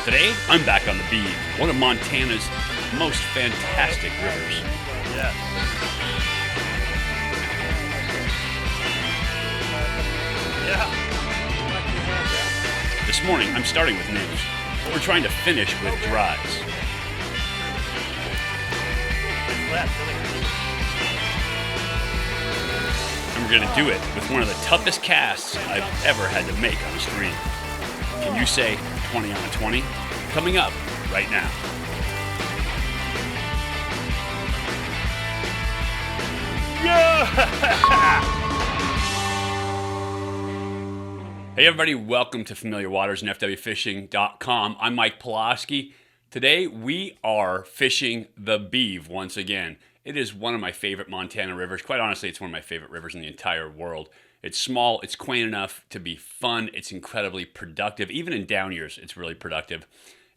Today, I'm back on the Beav, one of Montana's most fantastic rivers. Yeah. This morning, I'm starting with nymphs, but we're trying to finish with dries. And we're going to do it with one of the toughest casts I've ever had to make on a stream. Can you say 20 on a 20? Coming up right now. Yeah! Hey everybody, welcome to Familiar Waters and FWFishing.com. I'm Mike Pulaski. Today we are fishing the Beav once again. It is one of my favorite Montana rivers. Quite honestly, it's one of my favorite rivers in the entire world. It's small, it's quaint enough to be fun, it's incredibly productive. Even in down years, it's really productive.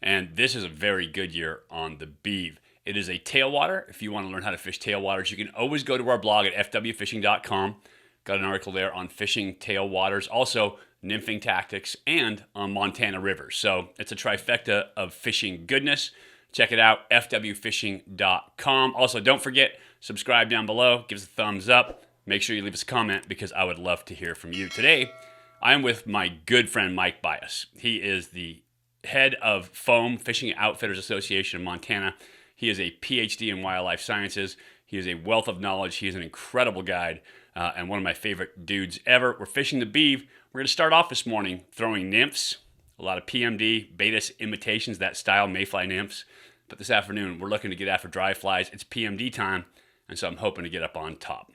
And this is a very good year on the Beav. It is a tailwater. If you want to learn how to fish tailwaters, you can always go to our blog at FWFishing.com. Got an article there on fishing tailwaters, also nymphing tactics, and on Montana rivers. So it's a trifecta of fishing goodness. Check it out, FWFishing.com. Also, don't forget, subscribe down below, give us a thumbs up. Make sure you leave us a comment because I would love to hear from you. Today, I am with my good friend Mike Bias. He is the head of FOAM, Fishing Outfitters Association of Montana. He is a PhD in wildlife sciences. He is a wealth of knowledge. He is an incredible guide and one of my favorite dudes ever. We're fishing the Beav. We're going to start off this morning throwing nymphs, a lot of PMD, Baetis imitations, that style, mayfly nymphs. But this afternoon, we're looking to get after dry flies. It's PMD time, and so I'm hoping to get up on top.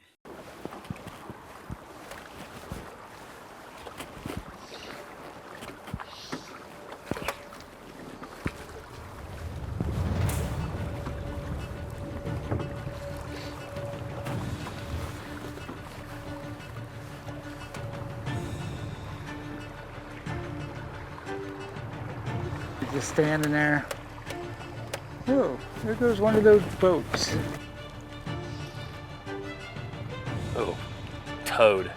Just standing there. Oh, there goes one of those boats. Oh, toad.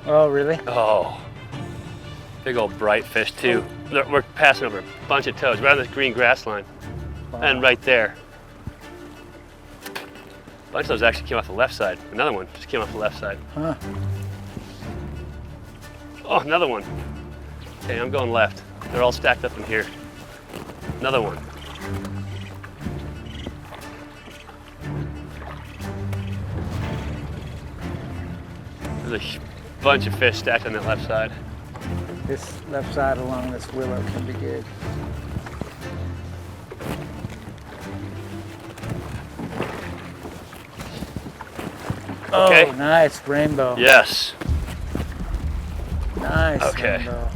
Oh, really? Oh, big old bright fish too. Look, we're passing over a bunch of toads right on this green grass line. Wow. And right there. A bunch of those actually came off the left side. Another one just came off the left side. Huh. Oh, another one. Okay, I'm going left. They're all stacked up in here. Another one. There's a bunch of fish stacked on that left side. This left side along this willow can be good. Okay. Oh, nice rainbow. Yes. Nice Okay. rainbow.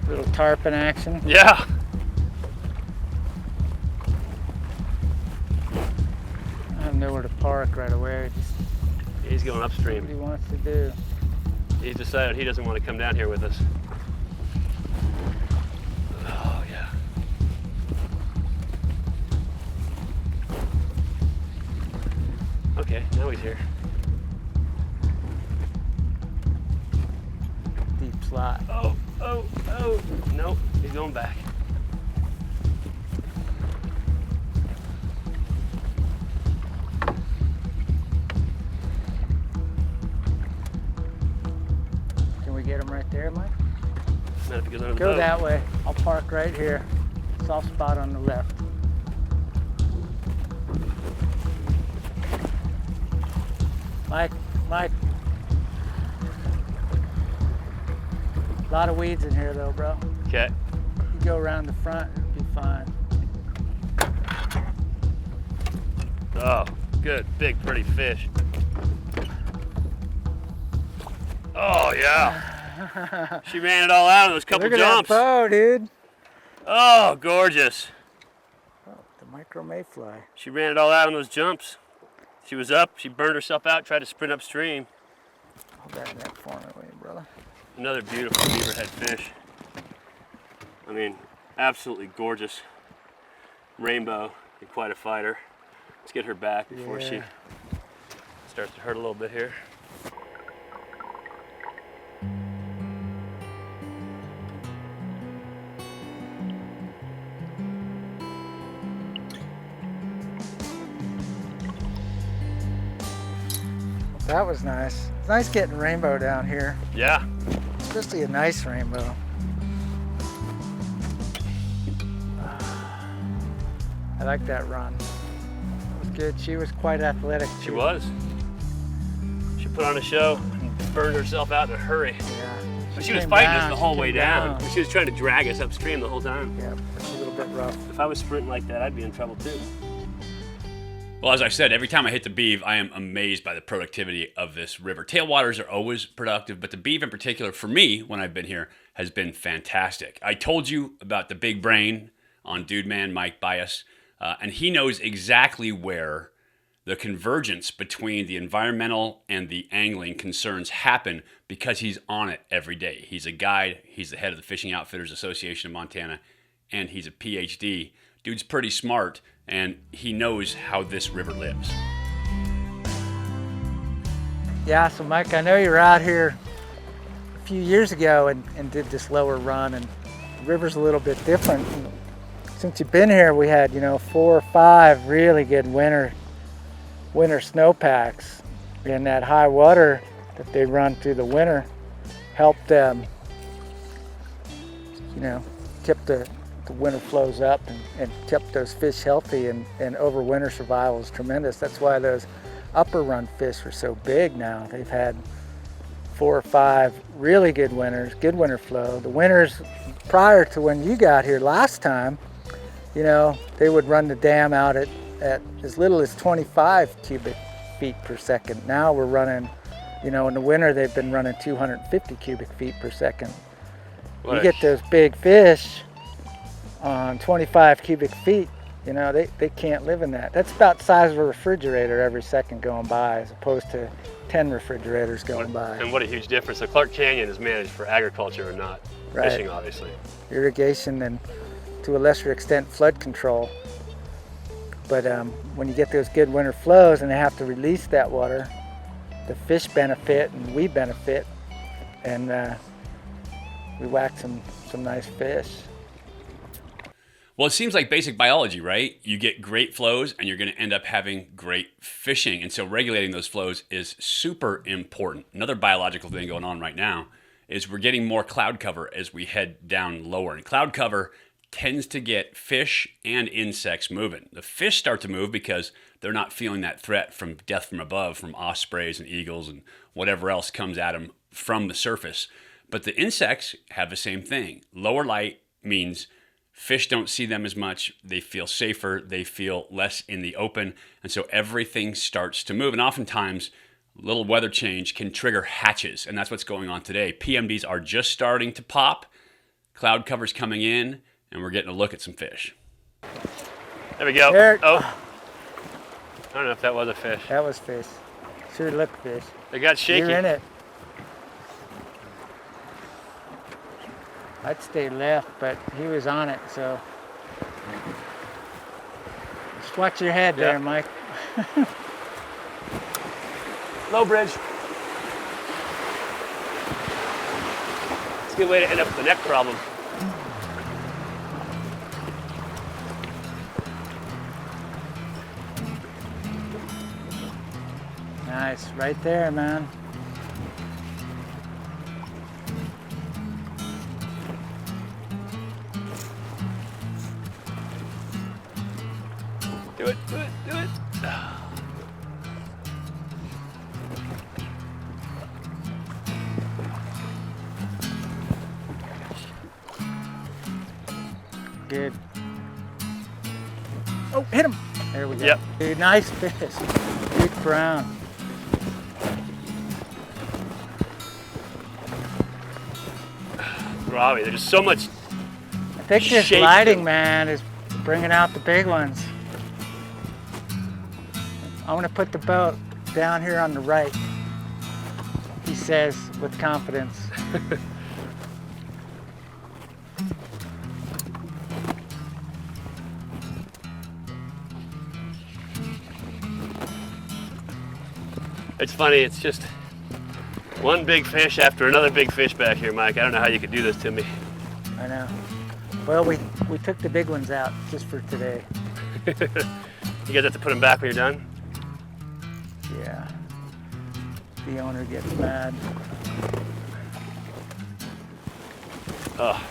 Little tarpon action. Yeah. I have nowhere to park right away. Just He's going what upstream. he wants to do. He's decided he doesn't want to come down here with us. Oh, yeah. Okay, now he's here. Deep slot. Oh, oh, oh. Nope, he's going back. Can we get him right there, Mike? Not if he goes under the Go boat. that way. I'll park right here. Soft spot on the left. Mike. A lot of weeds in here though, bro. Okay. You go around the front, it'll be fine. Oh, good, big, pretty fish. Oh, yeah. She ran it all out in those couple Look at jumps. that bow, dude. Oh, gorgeous. Oh, the micro mayfly. She ran it all out on those jumps. She was up, she burned herself out, tried to sprint upstream. Hold that net for me, brother. Another beautiful beaverhead fish. I mean, absolutely gorgeous. Rainbow and quite a fighter. Let's get her back before she Yeah. starts to hurt a little bit here. That was nice. It's nice getting rainbow down here, Yeah. especially a nice rainbow. I like that run. It was good. She was quite athletic. She was. She put on a show and burned herself out in a hurry. Yeah. But she was came fighting down, us the she whole came way down. down. She was trying to drag us upstream the whole time. Yeah, it's a little bit rough. If I was sprinting like that, I'd be in trouble too. Well, as I said, every time I hit the Beav, I am amazed by the productivity of this river. Tailwaters are always productive, but the Beav in particular, for me, when I've been here, has been fantastic. I told you about the big brain on Dude Man Mike Bias, and he knows exactly where the convergence between the environmental and the angling concerns happen because he's on it every day. He's a guide, he's the head of the Fishing Outfitters Association of Montana, and he's a PhD. Dude's pretty smart, and he knows how this river lives. Yeah, so Mike, I know you were out here a few years ago and did this lower run, and the river's a little bit different. Since you've been here, we had, 4 or 5 really good winter snowpacks, and that high water that they run through the winter helped them, kept the winter flows up and kept those fish healthy, and overwinter survival is tremendous. That's why those upper run fish are so big now. They've had 4 or 5 really good winters, good winter flow. The winters prior to when you got here last time, they would run the dam out at as little as 25 cubic feet per second. Now we're running, in the winter they've been running 250 cubic feet per second. You get those big fish on 25 cubic feet, they can't live in that. That's about the size of a refrigerator every second going by, as opposed to 10 refrigerators going by. And what a huge difference. So Clark Canyon is managed for agriculture and not fishing, obviously. Irrigation and to a lesser extent flood control. But when you get those good winter flows and they have to release that water, the fish benefit and we benefit, and we whack some nice fish. Well, it seems like basic biology, right? You get great flows and you're going to end up having great fishing. And so regulating those flows is super important. Another biological thing going on right now is we're getting more cloud cover as we head down lower. And cloud cover tends to get fish and insects moving. The fish start to move because they're not feeling that threat from death from above, from ospreys and eagles and whatever else comes at them from the surface. But the insects have the same thing. Lower light means fish don't see them as much, they feel safer, they feel less in the open, and so everything starts to move. And oftentimes, a little weather change can trigger hatches, and that's what's going on today. PMDs are just starting to pop, cloud cover's coming in, and we're getting a look at some fish. There we go. There. Oh, I don't know if that was a fish. That was fish. Sure looked fish. They got shaky. You're in it. I'd stay left, but he was on it, so. Just watch your head there, Mike. Low bridge. It's a good way to end up with a neck problem. Nice, right there, man. Do it, do it, do it. Good. Oh, hit him. There we go. Yep. Dude, nice fish. Big brown. Robbie, there's so much. I think this shape lighting, man, is bringing out the big ones. I'm gonna put the boat down here on the right, he says with confidence. It's funny, it's just one big fish after another big fish back here, Mike. I don't know how you could do this to me. I know. Well, we took the big ones out just for today. You guys have to put them back when you're done? Yeah. the owner gets mad. Oh,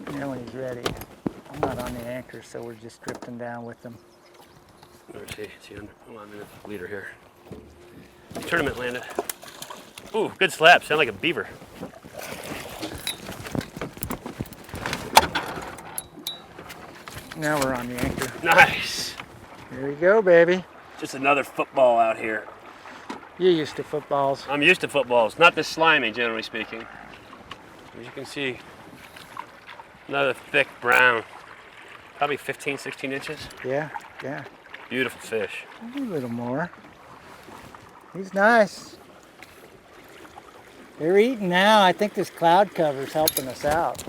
When he's ready. I'm not on the anchor, so we're just drifting down with him. let's see. Is he under? Oh, I'm in the leader here. Tournament landed. Ooh, good slap. Sound like a beaver. Now we're on the anchor. Nice. Here we go, baby. Just another football out here. You're used to footballs. I'm used to footballs. Not this slimy, generally speaking. As you can see, another thick brown. Probably 15, 16 inches. Yeah, yeah. Beautiful fish. A little more. He's nice. They're eating now. I think this cloud cover's helping us out.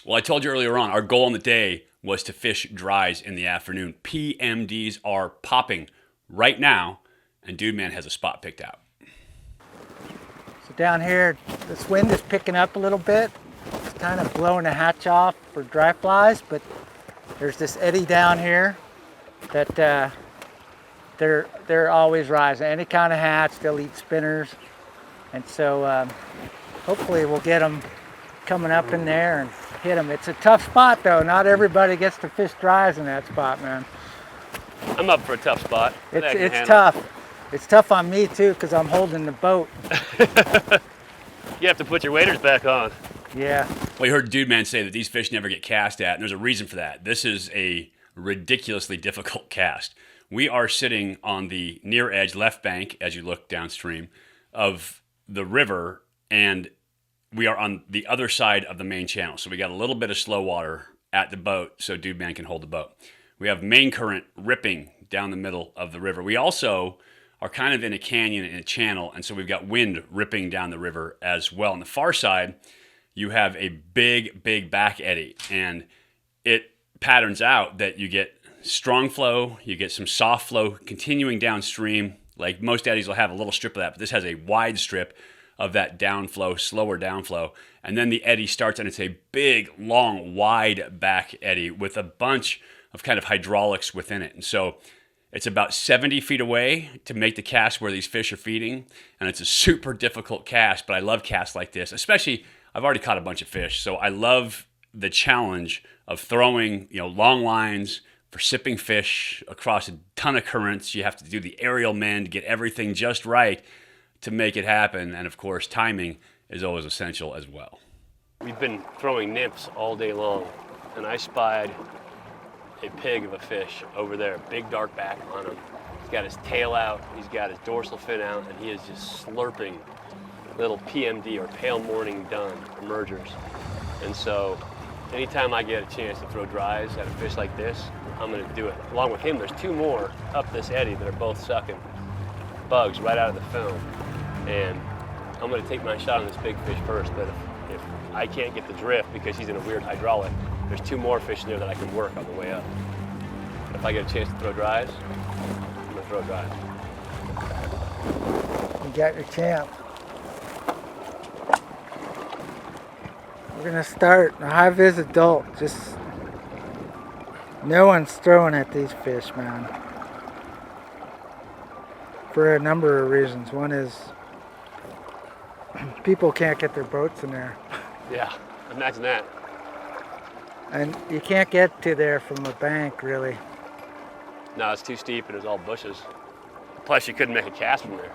Well, I told you earlier on, our goal on the day was to fish dries in the afternoon. PMDs are popping right now, and Dude Man has a spot picked out. So down here, this wind is picking up a little bit. It's kind of blowing the hatch off for dry flies, but there's this eddy down here that they're always rising. Any kind of hatch, they'll eat spinners. And so hopefully we'll get them coming up in there and hit them. It's a tough spot though. Not everybody gets to fish dries in that spot, man. I'm up for a tough spot. It's tough. It's tough on me too because I'm holding the boat. You have to put your waders back on. Yeah. Well, you heard Dude Man say that these fish never get cast at, and there's a reason for that. This is a ridiculously difficult cast. We are sitting on the near edge left bank as you look downstream of the river, and we are on the other side of the main channel. So we got a little bit of slow water at the boat so Dude Man can hold the boat. We have main current ripping down the middle of the river. We also are kind of in a canyon in a channel, and so we've got wind ripping down the river as well. On the far side, you have a big back eddy, and it patterns out that you get strong flow, you get some soft flow continuing downstream. Like most eddies will have a little strip of that, but this has a wide strip of that downflow, slower downflow. And then the eddy starts, and it's a big, long, wide back eddy with a bunch of kind of hydraulics within it. And so it's about 70 feet away to make the cast where these fish are feeding. And it's a super difficult cast, but I love casts like this, especially I've already caught a bunch of fish. So I love the challenge of throwing, long lines for sipping fish across a ton of currents. You have to do the aerial mend, get everything just right to make it happen. And of course, timing is always essential as well. We've been throwing nymphs all day long, and I spied a pig of a fish over there, big dark back on him. He's got his tail out, he's got his dorsal fin out, and he is just slurping little PMD or pale morning dun emergers. And so anytime I get a chance to throw dries at a fish like this, I'm gonna do it. Along with him, there's two more up this eddy that are both sucking bugs right out of the film. And I'm gonna take my shot on this big fish first, but if I can't get the drift because he's in a weird hydraulic, there's two more fish in there that I can work on the way up. If I get a chance to throw dries, I'm gonna throw dries. You got your champ. We're gonna start a high vis adult. Just no one's throwing at these fish, man. For a number of reasons. One is people can't get their boats in there. Yeah, imagine that. And you can't get to there from a bank, really. No, it's too steep and it's all bushes. Plus, you couldn't make a cast from there.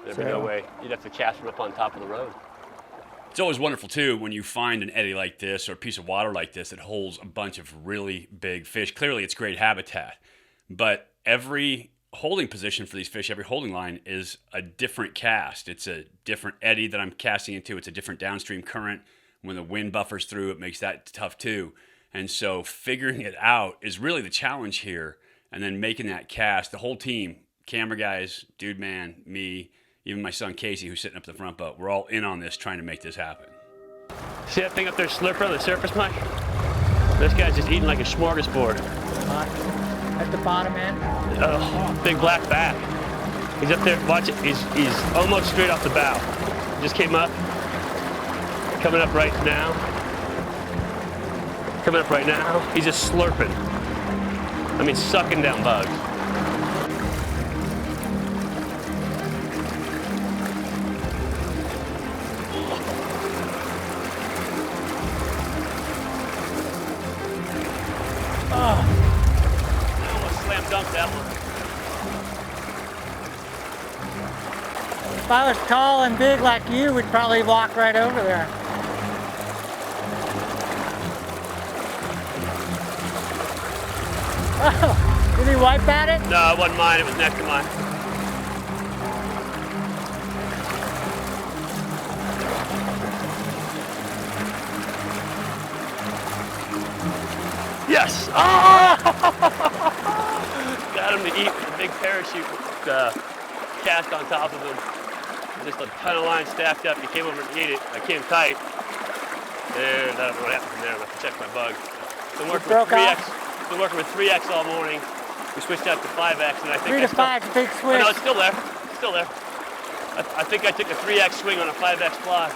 There'd be no way. You'd have to cast from up on top of the road. It's always wonderful, too, when you find an eddy like this or a piece of water like this that holds a bunch of really big fish. Clearly, it's great habitat. But every holding position for these fish, every holding line is a different cast. It's a different eddy that I'm casting into. It's a different downstream current. When the wind buffers through, it makes that tough, too. And so figuring it out is really the challenge here. And then making that cast, the whole team, camera guys, Dude Man, me, even my son Casey, who's sitting up the front boat, we're all in on this trying to make this happen. See that thing up there, slurper on the surface, Mike? This guy's just eating like a smorgasbord. At the bottom end? Oh, big black back. He's up there, watch it. He's almost straight off the bow. Just came up. Coming up right now. Coming up right now. He's just slurping. I mean, sucking down bugs. I almost slam dunked that one. If I was tall and big like you, we'd probably walk right over there. Oh, did he wipe at it? No, it wasn't mine, it was next to mine. Yes! Oh! Got him to eat with a big parachute cast on top of him. Just a ton of line stacked up. He came over to eat it. I came tight. And I don't know what happened from there. I'm going to have to check my bug. Been working with 3X. Been working with 3X all morning. We switched out to 5X, and I think 3 to 5, big switch. Oh, no, it's still there. It's still there. I think I took a 3X swing on a 5X fly.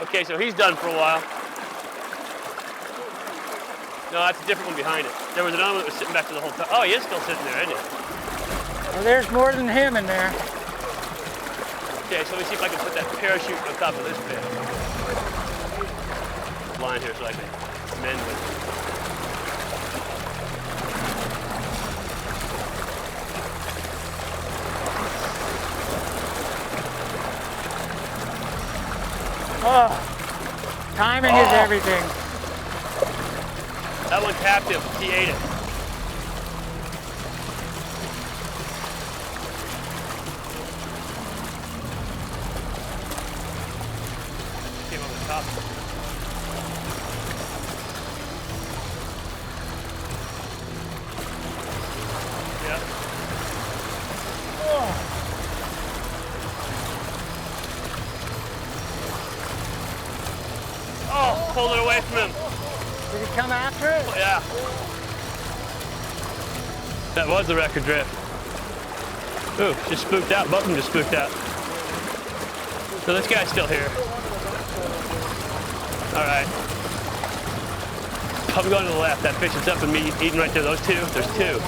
Okay, so he's done for a while. No, that's a different one behind it. There was another one that was sitting back to the whole time. Oh, he is still sitting there, isn't he? Well, there's more than him in there. Okay, so let me see if I can put that parachute on top of this fish. Line here so I can mend with it. Oh, timing is everything. That one's captive. He ate it. Came over the top. Yeah. Oh, pulled it away from him. Did he come after it? Oh, yeah. That was the record drift. Ooh, just spooked out. Both of them just spooked out. So this guy's still here. All right. I'm going to the left. That fish that's up and me eating right there. Those two. There's two.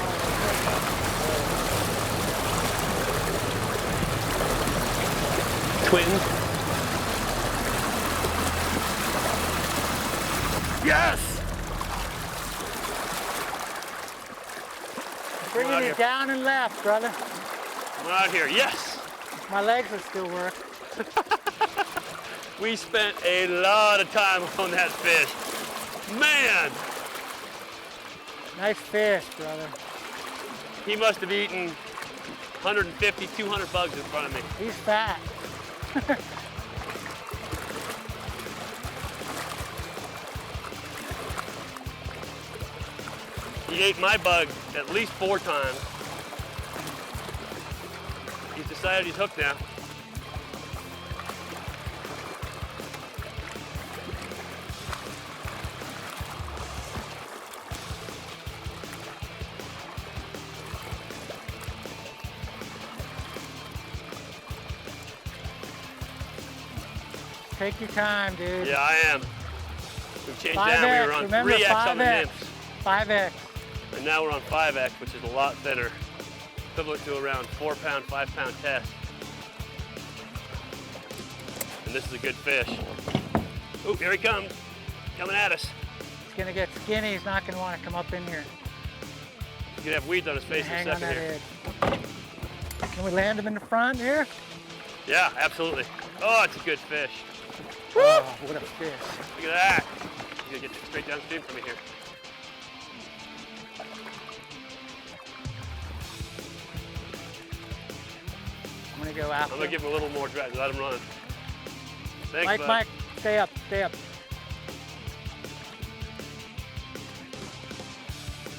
Twins. Yes! Bringing it down and left, brother. Come out here. Yes! My legs will still work. We spent a lot of time on that fish. Man! Nice fish, brother. He must have eaten 150, 200 bugs in front of me. He's fat. He ate my bug at least 4 times. He's decided he's hooked now. Take your time, dude. Yeah, I am. We've changed 5X, down. We were on remember 3X on the 5X. nymphs. 5X. And now we're on 5X, which is a lot thinner. Equivalent to around 4-pound, 5-pound test. And this is a good fish. Oh, here he comes. Coming at us. He's gonna get skinny. He's not gonna want to come up in here. He's gonna have weeds on his face in a Hang on second that here. edge. Can we land him in the front here? Yeah, absolutely. Oh, it's a good fish. Oh, what a fish. Look at that. He's gonna get straight downstream from me here. I'm gonna go after I'm gonna give him a little more drag. Let him run. Thanks, Mike, bud. Mike, stay up, stay up.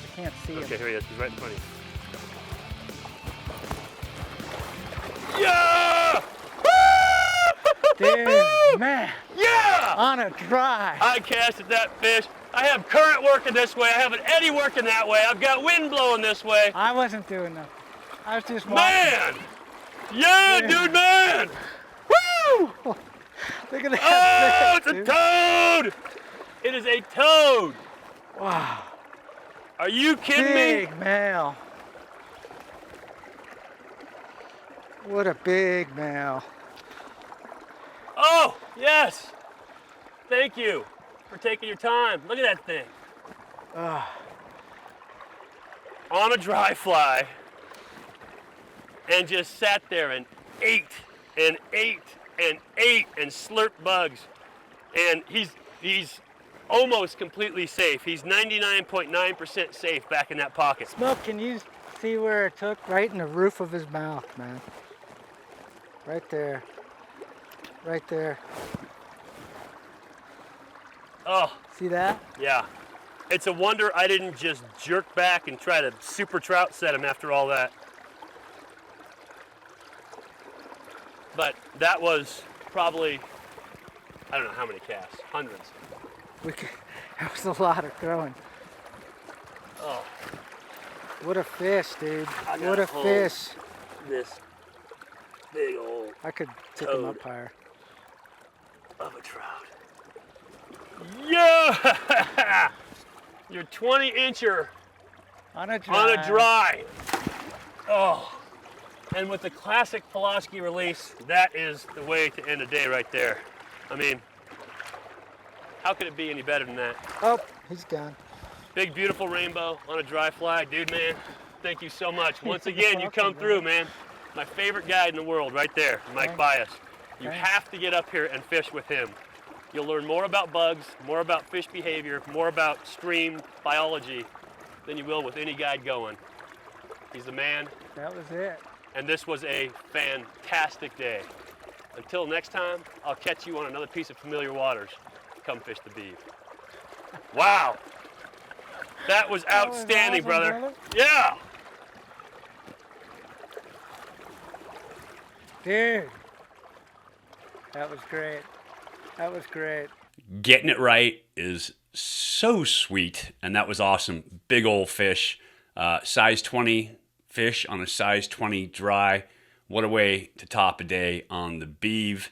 I can't see him. Okay, here he is. He's right in front of you. Yeah! Dude, man, Yeah! on a dry. I casted that fish. I have current working this way. I have an eddy working that way. I've got wind blowing this way. I wasn't doing nothing. I was just watching. Man! Yeah, dude, man! Woo! Look at that Oh, fish, it's a dude. toad! It is a toad. Wow. Are you kidding me? Big male. What a big male. Oh, yes. Thank you for taking your time. Look at that thing. On a dry fly, and just sat there and ate and ate and ate and slurped bugs. And he's almost completely safe. He's 99.9% safe back in that pocket. Smoke, can you see where it took? Right in the roof of his mouth, man. Right there. Right there. Oh, See that? yeah. It's a wonder I didn't just jerk back and try to super trout set him after all that. But that was probably, I don't know how many casts, hundreds. That was a lot of throwing. Oh, What a fish, dude. I What a got hold. fish. This big old I could pick him Toad. up higher. of a trout. Yeah! Your 20-incher On a dry. on a dry. Oh, and with the classic Pulaski release, that is the way to end a day right there. I mean, how could it be any better than that? Oh, he's gone. Big, beautiful rainbow on a dry fly. Dude, man, thank you so much. Once again, you come welcome, through, man. My favorite guide in the world right there, Mike Bias. You Thanks. have to get up here and fish with him. You'll learn more about bugs, more about fish behavior, more about stream biology than you will with any guide going. He's the man, That was it. and this was a fantastic day. Until next time, I'll catch you on another piece of familiar waters. Come fish the beeve. Wow. That was outstanding, awesome, brother. brother. Yeah. Dude. That was great. That was great. Getting it right is so sweet, and that was awesome. Big old fish, size 20 fish on a size 20 dry. What a way to top a day on the beeve.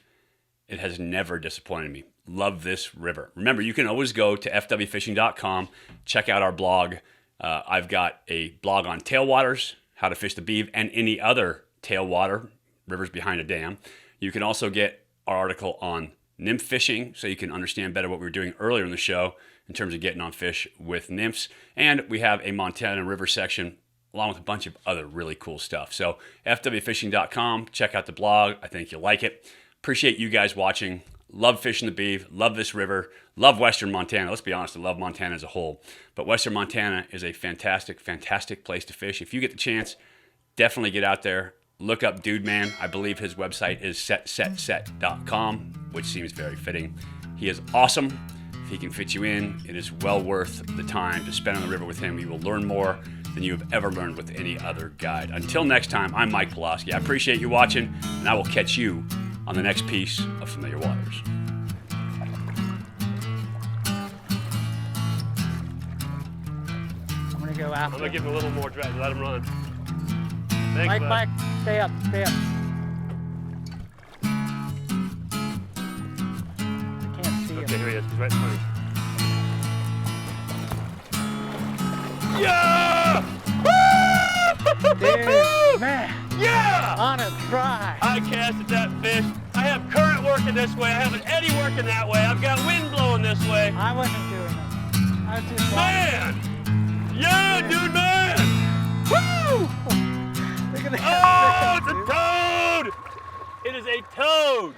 It has never disappointed me. Love this river. Remember, you can always go to fwfishing.com, check out our blog. I've got a blog on tailwaters, how to fish the beeve, and any other tailwater, rivers behind a dam. You can also get our article on nymph fishing, so you can understand better what we were doing earlier in the show in terms of getting on fish with nymphs. And we have a Montana river section along with a bunch of other really cool stuff. So fwfishing.com, check out the blog. I think you'll like it. Appreciate you guys watching. Love fishing the beeve, love this river, love Western Montana. Let's be honest, I love Montana as a whole. But Western Montana is a fantastic, fantastic place to fish. If you get the chance, definitely get out there. Look up Dude Man. I believe his website is setsetset.com, which seems very fitting. He is awesome. If he can fit you in, it is well worth the time to spend on the river with him. You will learn more than you have ever learned with any other guide. Until next time, I'm Mike Pulaski. I appreciate you watching, and I will catch you on the next piece of Familiar Waters. I'm gonna go I'm after gonna him. give him a little more drag. Let him run. Thanks, Mike, bud. Mike, stay up, stay up. I can't see Okay, him. here he is. He's right in front of you. Yeah! Dude, man, Yeah! on a dry. I casted that fish. I have current working this way. I have an eddy working that way. I've got wind blowing this way. I wasn't doing it. I was just watching. Man! Yeah, dude, man! Woo! Look at Oh, that. it's a toad! It is a toad!